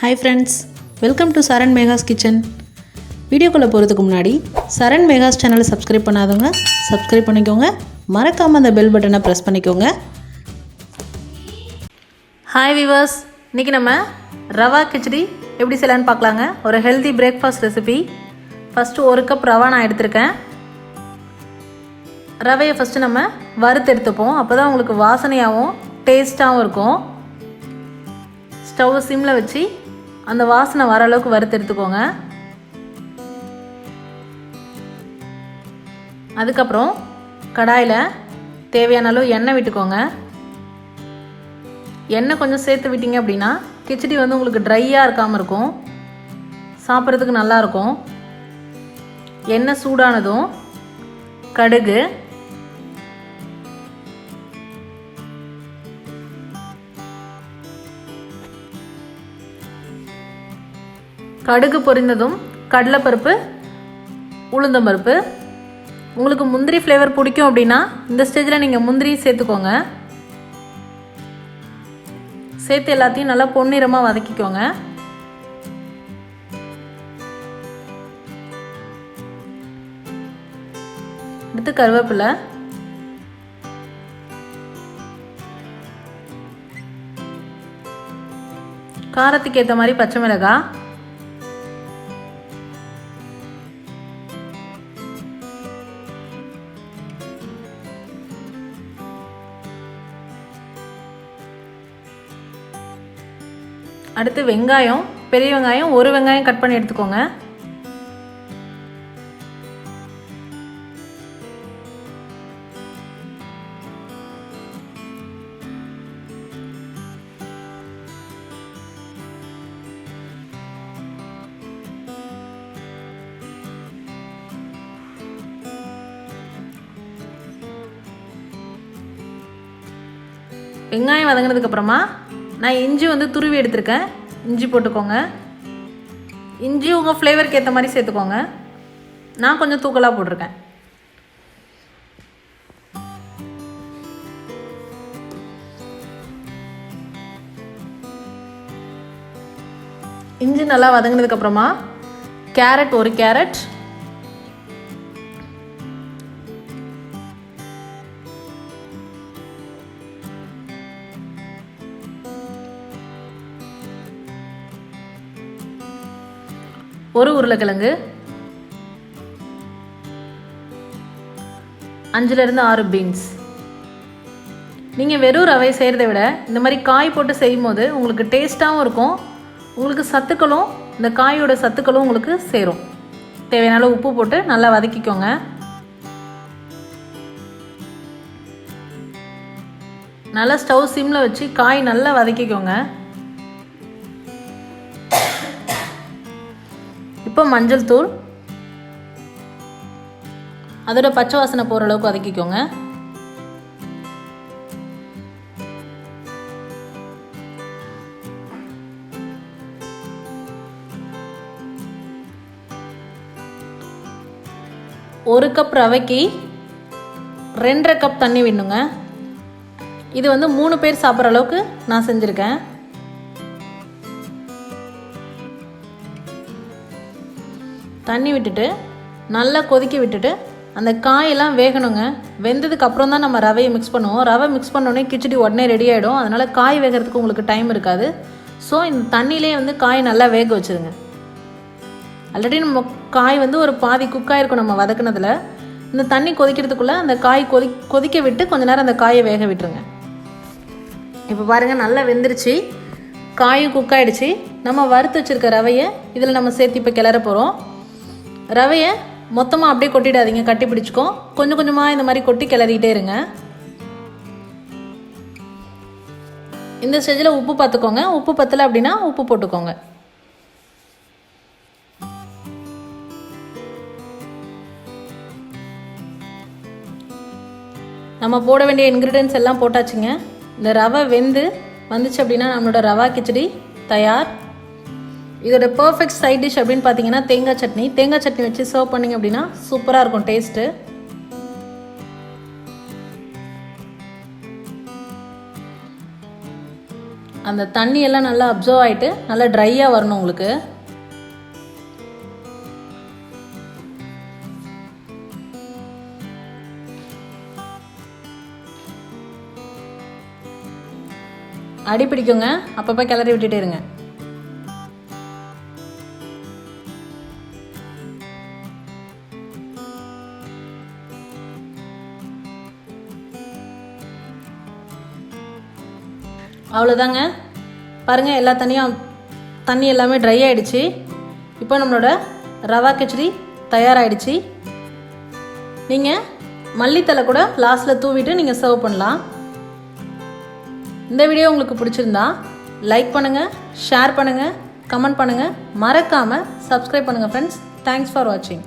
Hi friends, welcome to Saran Mega's Kitchen. வீடியோக்குள்ள போறதுக்கு முன்னாடி சரண் மேகாஸ் சேனலை சப்ஸ்கிரைப் பண்ணாதவங்க சப்ஸ்கிரைப் பண்ணிக்கோங்க. மறக்காம அந்த பெல் பட்டனை பிரஸ் பண்ணிக்கோங்க. ஹாய் வியூவர்ஸ், இன்னைக்கு நம்ம ரவா கிச்சடி எப்படி செய்யலாம்னு பார்க்கலாங்க. ஒரு healthy breakfast recipe. First 1 cup rava நான் எடுத்துர்க்கேன். ரவையை ஃபர்ஸ்ட் நம்ம வறுத்து எடுத்துப்போம். அப்பதான் உங்களுக்கு வாசனையாவும் டேஸ்டாவும் இருக்கும். ஸ்டவ் சிம்ல வச்சு அந்த வாசனை வர அளவுக்கு வறுத்து எடுத்துக்கோங்க. அதுக்கப்புறம் கடாயில் தேவையான அளவு எண்ணெய் விட்டுக்கோங்க. எண்ணெய் கொஞ்சம் சேர்த்து விட்டீங்க அப்படின்னா கிச்சடி வந்து உங்களுக்கு ட்ரையாக இருக்காமல் இருக்கும், சாப்பிட்றதுக்கு நல்லாயிருக்கும். எண்ணெய் சூடானதும் கடுகு, கடுகு பொரிந்ததும் கடலைப்பருப்பு, உளுந்தம்பருப்பு. உங்களுக்கு முந்திரி ஃப்ளேவர் பிடிக்கும் அப்படின்னா இந்த ஸ்டேஜில் நீங்கள் முந்திரி சேர்த்துக்கோங்க. சேர்த்து எல்லாத்தையும் நல்லா பொன்னிறமாக வதக்கிக்கோங்க. அடுத்து கருவேப்பிலை, காரத்துக்கு ஏற்ற மாதிரி பச்சை மிளகாய், அடுத்து வெங்காயம், பெரிய வெங்காயம் 1 வெங்காயம் கட் பண்ணி எடுத்துக்கோங்க. வெங்காயம் வதங்கினதுக்கு அப்புறமா நான் இஞ்சி வந்து துருவி எடுத்துருக்கேன். இஞ்சி போட்டுக்கோங்க. இஞ்சி உங்கள் ஃப்ளேவருக்கு ஏற்ற மாதிரி சேர்த்துக்கோங்க. நான் கொஞ்சம் தூக்கலாக போட்டிருக்கேன். இஞ்சி நல்லா வதங்கினதுக்கப்புறமா கேரட், 1 கேரட், ஒரு உருளைக்கிழங்கு, 5-6 பீன்ஸ். நீங்கள் வெறும் ரவை செய்கிறத விட இந்த மாதிரி காய் போட்டு செய்யும் போது உங்களுக்கு டேஸ்ட்டாகவும் இருக்கும். உங்களுக்கு சத்துக்களும், இந்த காயோட சத்துக்களும் உங்களுக்கு சேரும். தேவையான அளவு உப்பு போட்டு நல்லா வதக்கிக்கோங்க. நல்லா ஸ்டவ் சிம்மில் வச்சு காய் நல்லா வதக்கிக்கோங்க. இப்போ மஞ்சள் தூள், அதோட பச்சை வாசனை போகிற அளவுக்கு வதக்கிக்கோங்க. ஒரு கப் ரவைக்கு 2.5 கப் தண்ணி விடணுங்க. இது வந்து 3 பேர் சாப்பிட்ற அளவுக்கு நான் செஞ்சுருக்கேன். தண்ணி விட்டுட்டு நல்லா கொதிக்க விட்டுட்டு அந்த காயெல்லாம் வேகணுங்க. வெந்ததுக்கு அப்புறம் தான் நம்ம ரவையை மிக்ஸ் பண்ணுவோம். ரவை மிக்ஸ் பண்ணோடனே கிச்சடி உடனே ரெடி ஆகிடும். அதனால் காய் வேகிறதுக்கு உங்களுக்கு டைம் இருக்காது. ஸோ இந்த தண்ணியிலே வந்து காய் நல்லா வேக வச்சுருங்க. ஆல்ரெடி நம்ம காய் வந்து ஒரு பாதி குக்காக இருக்கும் நம்ம வதக்குனதில். இந்த தண்ணி கொதிக்கிறதுக்குள்ளே அந்த காய் கொதிக்க விட்டு கொஞ்ச நேரம் அந்த காயை வேக விட்டுருங்க. இப்போ பாருங்கள், நல்லா வெந்துருச்சு, காயும் குக்காயிடுச்சு. நம்ம வறுத்து வச்சுருக்க ரவையை இதில் நம்ம சேர்த்து இப்போ கிளற போகிறோம். ரவையை மொத்தமாக அப்படியே கொட்டிடாதீங்க, கட்டி பிடிச்சிக்கும். கொஞ்சம் கொஞ்சமாக இந்த மாதிரி கொட்டி கிளறிக்கிட்டே இருங்க. இந்த ஸ்டேஜில் உப்பு பார்த்துக்கோங்க. உப்பு பத்தலை அப்படின்னா உப்பு போட்டுக்கோங்க. நம்ம போட வேண்டிய இன்க்ரீடியன்ஸ் எல்லாம் போட்டாச்சுங்க. இந்த ரவை வெந்து வந்துச்சு அப்படின்னா நம்மளோட ரவா கிச்சடி தயார். இதோட பர்ஃபெக்ட் சைட் டிஷ் அப்படின்னு பார்த்தீங்கன்னா தேங்காய் சட்னி. தேங்காய் சட்னி வச்சு சர்வ் பண்ணிங்க அப்படின்னா சூப்பராக இருக்கும் டேஸ்ட்டு. அந்த தண்ணியெல்லாம் நல்லா அப்சர்வ் ஆகிட்டு நல்லா ட்ரையாக வரணும் உங்களுக்கு. அடி பிடிக்குங்க, அப்பப்போ கிளறி விட்டுட்டே இருங்க. அவ்வளோதாங்க. பாருங்கள், எல்லா தண்ணி எல்லாமே ட்ரை ஆகிடுச்சு. இப்போ நம்மளோட ரவா கிச்சடி தயாராகிடுச்சு. நீங்கள் மல்லித்தலை கூட லாஸ்ட்டில் தூவிட்டு நீங்கள் சர்வ் பண்ணலாம். இந்த வீடியோ உங்களுக்கு பிடிச்சிருந்தா லைக் பண்ணுங்கள், ஷேர் பண்ணுங்கள், கமெண்ட் பண்ணுங்கள், மறக்காமல் சப்ஸ்கிரைப் பண்ணுங்கள் ஃப்ரெண்ட்ஸ். தேங்க்ஸ் ஃபார் வாட்சிங்.